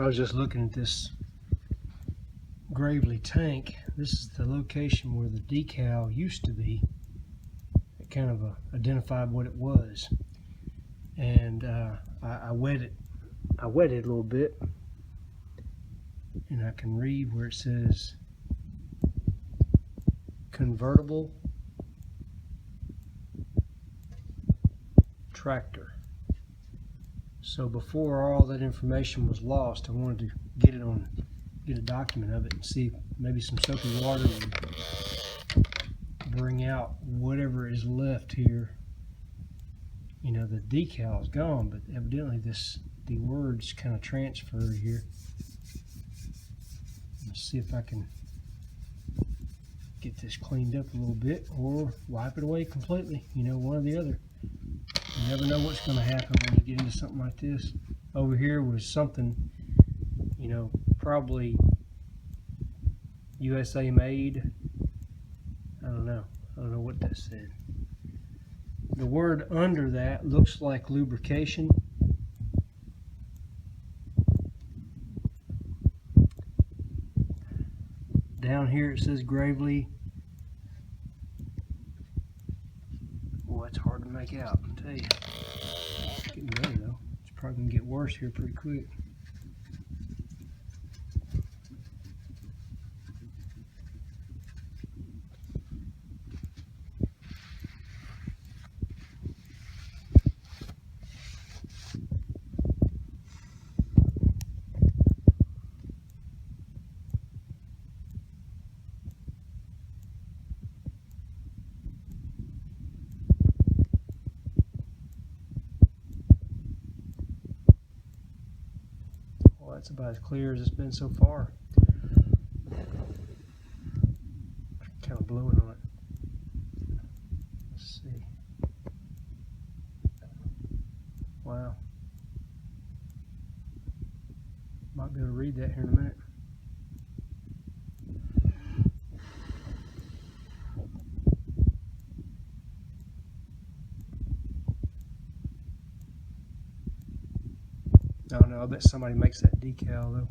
I was just looking at this Gravely tank. This is the location where the decal used to be. It kind of identified what it was. And I wet it a little bit, and I can read where it says Convertible Tractor. So before all that information was lost, I wanted to get a document of it and see if maybe some soapy water would bring out whatever is left here. You know, the decal is gone, but evidently the words kind of transfer here. Let's see if I can get this cleaned up a little bit or wipe it away completely. You know, one or the other. You never know what's going to happen when you get into something like this. Over here was something, you know, probably USA made. I don't know what that said. The word under that looks like lubrication. Down here it says Gravely. Well, it's hard to make out, I tell you. It's getting better though. It's probably gonna get worse here pretty quick. Well, that's about as clear as it's been so far. Kind of blowing on it. Let's see. Wow. Might be able to read that here in a minute. I don't know, I bet somebody makes that decal though.